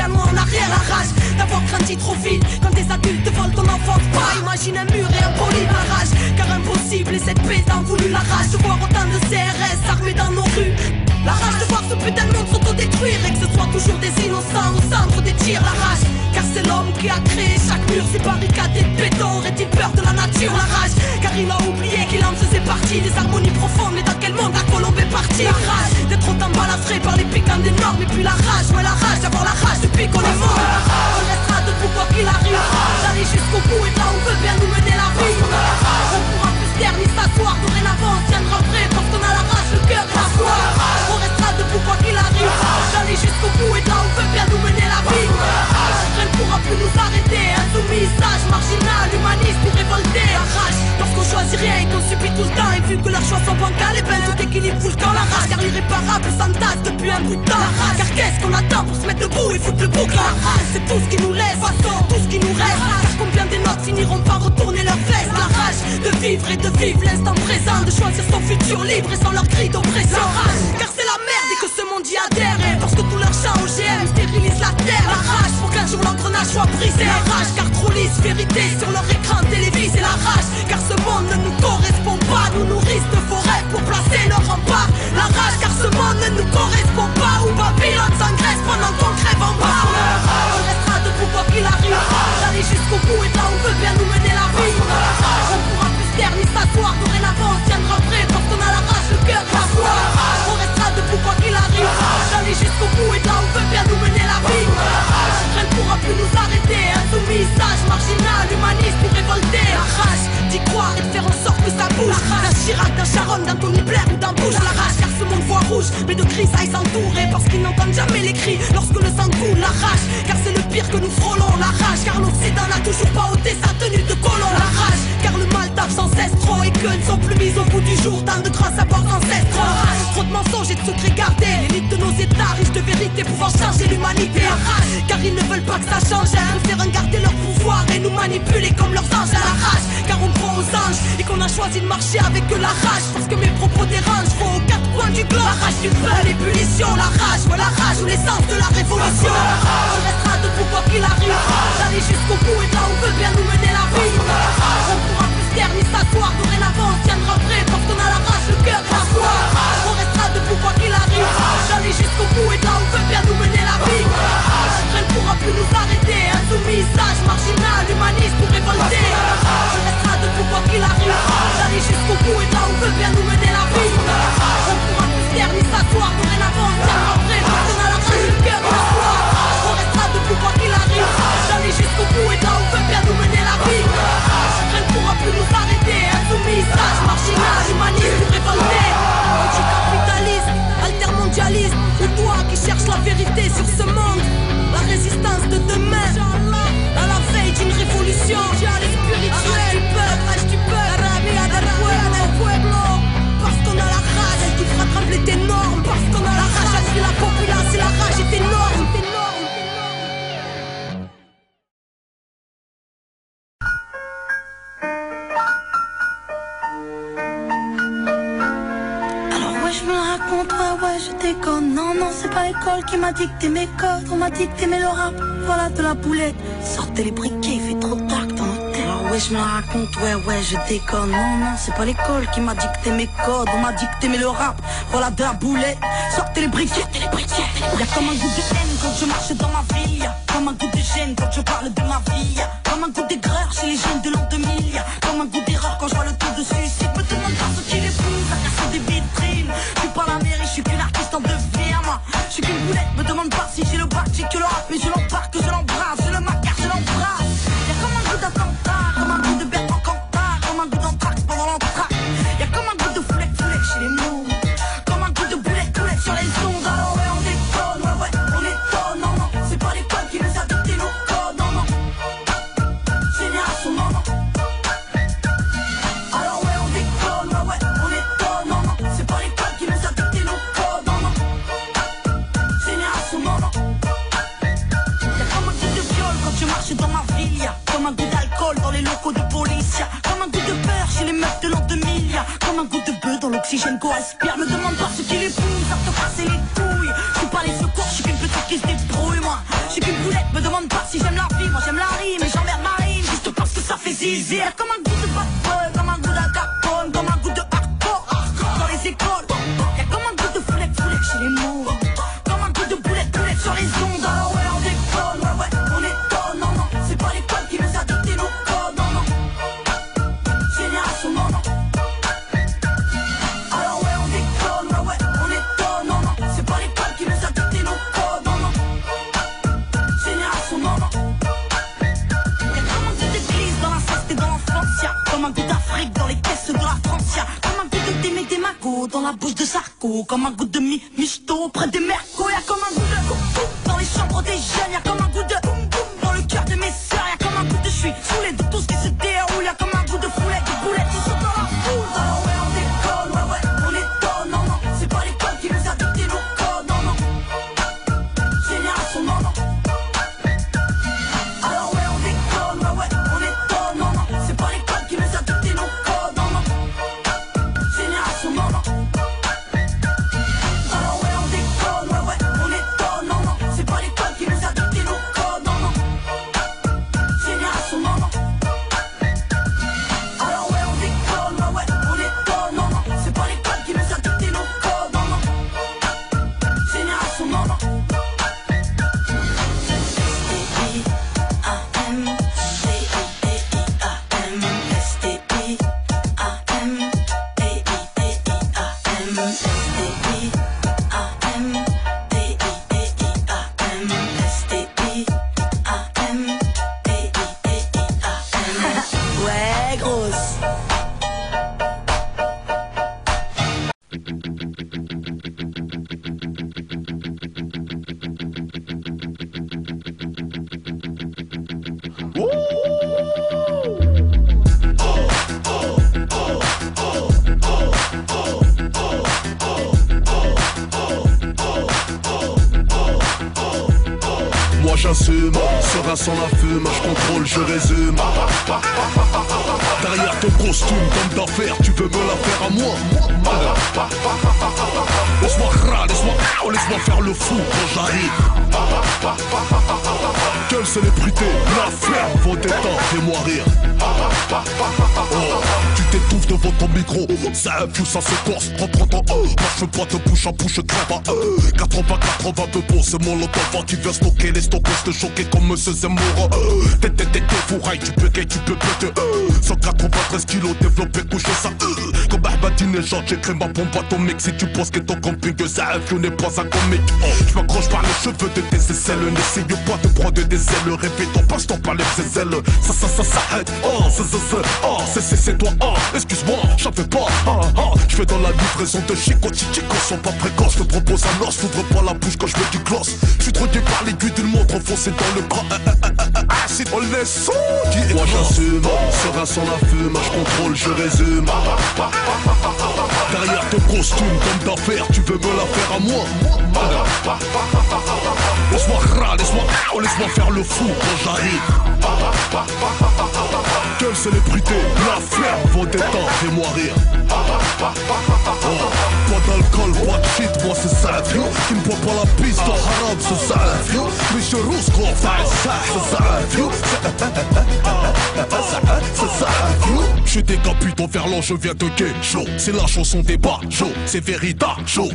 revient loin en arrière. La rage d'avoir grandi trop vite. Quand des adultes volent ton enfance, pas imagine un mur et un poli. La rage, car impossible et cette paix t'en voulu. La rage de voir autant de CRS armés dans nos rues. La rage de voir ce putain de monde s'autodétruire et que ce soit toujours des innocents au centre des tirs. La rage, car c'est l'homme qui a créé chaque mur, ces barricades de béton. Aurait-il peur de la nature? La rage, car il a oublié qu'il en faisait partie des harmonies profondes. Mais dans quel monde la colombe est partie? La rage d'être autant balafré par les piquants des normes. Et puis la rage, ouais la rage d'avoir la rage depuis qu'on est mort. On restera debout quoi qu'il arrive, d'aller jusqu'au bout et là où veut bien nous mener la vie. On pourra plus se taire ni s'asseoir, dorénavant on tiendra prêt parce qu'on a la rage, le cœur à soi. On restera debout quoi qu'il arrive, d'aller jusqu'au bout et là où veut bien nous mener la vie. Rien ne pourra plus nous arrêter, insoumis, sage, marginal, humaniste ou révolté. La rage, parce qu'on choisit rien et qu'on subit tout le temps. Et vu que leurs choix sont bancals, et ben tout équilibre fout le camp. La rage, car l'irréparable s'entasse depuis un bout de temps. Car qu'est-ce qu'on attend pour se mettre debout et foutre le bouc? La rage, c'est tout ce qui nous laisse, tout ce qui nous reste. Car combien des nôtres finiront par retourner leurs vestes? La rage de vivre et de vivre l'instant présent, de choisir son futur libre et sans leur cri d'oppression. Car c'est la merde et que ce monde y adhère. Et parce que tout leur chant OGM stérilise la terre. La rage pour qu'un jour l'engrenage soit brisé. La rage car trop lisse vérité sur leur écran télévisé. La rage car ce monde ne nous correspond pas. Nous nourrissent de faux rêves pour placer leur rempart. La rage car ce monde ne nous correspond pas. Où Babylone s'engraisse pendant qu'on crève en bas. On restera debout quoi qu'il arrive, d'aller jusqu'au bout et là où veut bien nous mener la vie. On pourra plus se taire ni s'asseoir, dorénavant on tiendra prêt parce qu'on a la rage, le cœur à soi. On restera debout quoi qu'il arrive, d'aller jusqu'au bout et là où veut bien nous mener la vie. Rien ne pourra plus nous arrêter, insoumis, sage, marginal, humaniste ou révolté. La rage d'y croire et de faire en sorte que ça bouge. D'un Chirac, d'un Sharon, d'un Tony Blair ou d'un Bush. La rage car ce monde voit rouge, mais de cris ça ils s'entourer parce qu'ils n'entendent jamais les cris lorsque le sang coule. La rage car c'est le pire que nous frôlons. La rage car l'Occident n'a toujours pas ôté sa tenue de colon. La rage car le mal tape sans cesse trop et que ne sont plus mises au bout du jour tant de grâce à bord ancestraux. Trop de mensonges et de secrets gardés, l'élite de nos états riches de vérité pouvant changer l'humanité. La rage car ils ne veulent pas que ça change, faire garder leur pouvoir et nous manipuler comme leurs anges. À la rage car on croit aux anges et qu'on a choisi de marcher avec eux. La rage parce que mes propos dérangent, faut aux quatre coins du globe. La rage du feu, l'ébullition, la rage, ouais la rage ou l'essence de la révolution. On restera debout quoi qu'il arrive, d'aller jusqu'au bout et là où veut bien nous mener la vie. On pourra plus se taire ni s'asseoir, dorénavant on tiendra prêt parce qu'on a la rage, le cœur à soi. On restera debout quoi qu'il arrive, d'aller jusqu'au bout et là où veut bien nous mener la vie. Rien ne pourra plus nous arrêter, insoumis, sage, marginal, humaniste ou révolté. On restera debout quoi qu'il arrive, d'aller jusqu'au bout et là où veut bien nous mener la vie. On pourra plus se taire ni s'asseoir, dorénavant on tiendra prêt parce qu'on a la rage, le cœur à soi. On restera debout quoi qu'il arrive, d'aller jusqu'au bout et là où veut bien nous mener la vie. Rien ne pourra plus nous arrêter, insoumis, sage, marginal, humaniste ou révolté. Anticapitaliste, altermondialiste, ou toi qui cherches la vérité sur ce monde. La résistance de demain, à la veille d'une révolution spirituelle du peuple, del pueblo. Parce qu'on a la rage, elle qui fera trembler tes normes. Parce qu'on a la rage, elle la populace et la rage est énorme. Ouais, je déconne, non, non, c'est pas l'école qui m'a dicté mes codes. On m'a dicté mais le rap, voilà de la boulette. Sortez les briquets, il fait trop dark dans nos têtes. Ah ouais, je me la raconte, ouais, je déconne. Non, non, c'est pas l'école qui m'a dicté mes codes. On m'a dicté mais le rap, voilà de la boulette. Sortez les briquets, Y'a comme un goût de haine quand je marche dans ma ville. Y'a comme un goût de gêne quand je parle de ma vie. Y'a comme un goût d'aigreur chez les jeunes de l'an 2000. Y'a comme un goût d'erreur quand je vois le taux de suicide. Me demande pas ce qui les pousse à casser des vitrines. Je suis pas la mairie, je suis qu'une artiste en devenir, moi. Je suis qu'une boulette, me demande pas si j'ai le bac, j'ai que le rap. Mais je l'embarque, je l'embrasse, je le macar, je l'embrasse. Y'a comme un goût d'attentat, comme un goût de Bertrand Cantat, comme un goût d'anthrax pendant l'entraque. Y'a comme un goût de foulette chez les mots. Comme un goût de boulette sur les ondes. Alors ouais, on déconne, ouais, on étonne, non, non. C'est pas l'école qui nous a dicté nos codes, non, non. Génération, non, non. Alors ouais, on déconne, ouais, on étonne, non, non. C'est pas l'école qui nous a dicté nos codes, non, non. Génération, non, non. Y'a comme un goût de viol quand tu marches dans ma ville. Y'a comme un goût d'alcool dans les locaux de police. Y'a comme un goût de beurre chez les meufs de l'an 2000. Y'a comme un goût de bœuf dans l'oxygène qu'on respire. Me demande pas ce qui les pousse à te casser les couilles. Je suis pas les secours, je suis qu'une petite qui se débrouille, moi. Je suis qu'une demande pas si j'aime la vie, moi j'aime la rime et j'emmerde ma rime juste parce que ça fait zizi. Y'a comme un goût de bad boy, comme un goût d'Acapone, comme un goût de hardcore dans les écoles. Y'a comme un goût de foulette chez les mots, comme un goût de boulette sur les ondes. Alors ouais on déconne, ouais on étonne, non non, c'est pas l'école qui nous a dicté nos codes, non non. Génération non non. Alors ouais on déconne, ouais on étonne, non non, c'est pas l'école qui nous a dicté nos codes, non non. Génération non non. Y'a comme un goût d'église dans la ceste et dans l'enfance, y'a comme un goût d'Afrique dans les caisses de la France, y'a comme un goût de Démé des Magots dans la bouche de Sarko, comme un goût de Michto près des Mercos, y'a comme un goût de dans les chambres des jeunes, y'a comme un goût de dans le cœur de mes sœurs, y'a comme un goût de je suis saoulé de tout ce qui se déroule, y'a comme un goût de foulette, de boulettes qui sont dans la foule. Alors ouais on déconne, ouais on étonne, non non, c'est pas l'école qui nous a dicté nos codes, non non. Génération non non. Alors ouais on déconne, ouais on étonne, non non, c'est pas l'école qui nous a dicté nos codes, non non. Génération non non. Alors ouais on déconne, ouais on étonne, non non, c'est pas l'école qui nous a dicté nos codes, non non. Génération non non. Alors ouais on déconne, ouais on étonne, non non, c'est pas l'école qui nous a dicté nos codes, non non. Génération non non. Ouais, grosse. Moi j'assume, serein sans la fume, je contrôle, je résume. Derrière ton costume d'homme d'affaires, tu veux me la faire à moi. Laisse-moi faire le fou quand j'arrive. Quelle célébrité, la flemme, vos détentes, fais-moi rire. Oh, tu t'étouffes devant ton micro, ça influe, ça se corse, reprends ton moi je veux pas te bouche à bouche, crève à 80 peu beau, c'est mon lotova qui vient stocker les stockers, te choquer comme Monsieur Zemmour. T'es fourraille, tu peux péter 193 kilos développé, couché ça comme Ahmadinejad, j'écris ma bombe atomique. Si tu penses que ton camping ça influe n'est pas un comique. Je m'accroche par les cheveux de tes aisselles, n'essaye pas de prendre des ailes, répétons passe-ton par les ailes. Ça s'arrête, c'est toi, excuse-moi, j'en fais pas, je fais dans la livraison de Chico, sont pas précoces, je te propose un os, t'ouvres pas la bouche quand je mets du gloss. Je suis drogué par l'aiguille d'une montre enfoncée dans le bras, acide, on les sons. Moi j'assume, serein sans la fume, je contrôle, je résume. Derrière ton costume d'homme d'affaires, tu veux me la faire à moi. Laisse-moi faire le fou quand j'arrive. Quelle célébrité, la flemme, vos détentes, fais-moi rire. Pas d'alcool, pas de shit, moi c'est ça, vieux. Qui ne boit pas la piste, au haram, c'est ça, vieux. Monsieur Rousco, c'est ça, vieux. C'est ça, vieux. Je suis décapité vers l'an, je viens de gay, chaud. C'est la chanson des chaud, c'est véritable, chaud.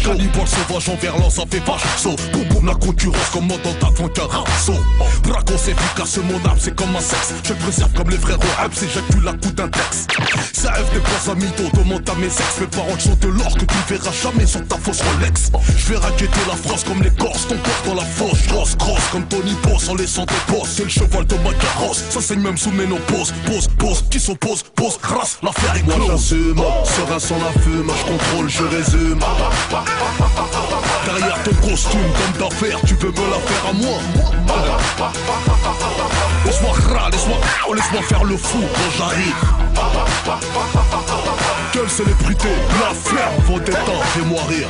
Cannibale sauvage envers l'an, ça fait vache, saut. Boum boum, la concurrence comme dans ta frontière, saut. Bracos efficace, mon âme, c'est comme un sexe. Je le préserve comme les frères Wahab, si j'ai plus la coup d'un texte. Ça rêve des points à mytho, demande à mes ex. Mes paroles sont de l'or que tu ne verras jamais sur ta fausse Rolex. Je vais raqueter la France comme les Corses, ton corps dans la fosse. Grosse comme Tony Boss en laissant tes bosses. C'est le cheval de ma carrosse, ça saigne même sous ménopause. Pose, qui s'oppose, pose, grâce, l'affaire est close. Moi j'assume, serein sans la fume, je contrôle, je résume. Derrière ton costume d'homme d'affaires, tu veux me la faire à moi. Laisse-moi faire le fou quand j'arrive. Quelle célébrité, la flemme, vos détentes, fais-moi rire.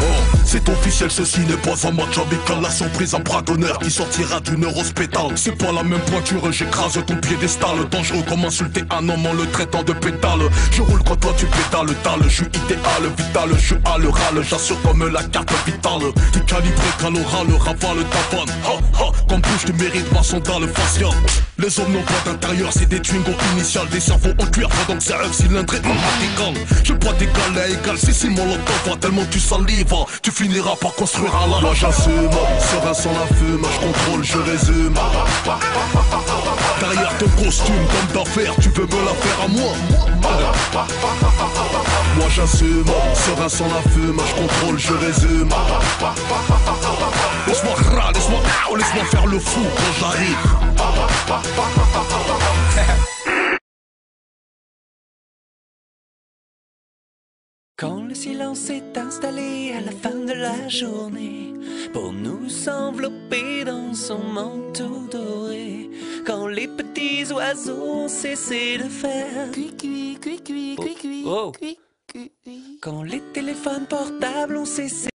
Oh, C'est officiel, ceci n'est pas un match amical. La surprise, un bras d'honneur qui sortira d'une heure au spétale. C'est pas la même pointure, j'écrase ton piédestal. Dangereux comme insulter un homme en le traitant de pétale. Je roule quand toi tu pétales, je suis idéal, vital, je suis à l'oral, j'assure comme la carte vitale. T'es calibré qu'à l'oral, ravale ta vanne. Ha ha, comme bouche tu mérites ma sandale faciale. Les hommes n'ont pas d'intérieur, c'est des twingos initiales. Des cerveaux en cuir, pendant que c'est un cylindré en radical. Je bois d'égal à égal, si mon lot t'envoie tellement tu salives. Tu finiras par construire un lave. Moi j'assume, serein sans la fume, je contrôle, je résume. Derrière ton costume d'homme d'affaires, tu veux me la faire à moi. Moi j'assume, serein sans la fume, je contrôle, je résume. Laisse-moi faire le fou quand j'arrive. Quand le silence s'est installé à la fin de la journée, pour nous envelopper dans son manteau doré, quand les petits oiseaux ont cessé de faire Cui, cui, cui, cui, cui, cui, Oh. cui, cui, cui. Quand les téléphones portables ont cessé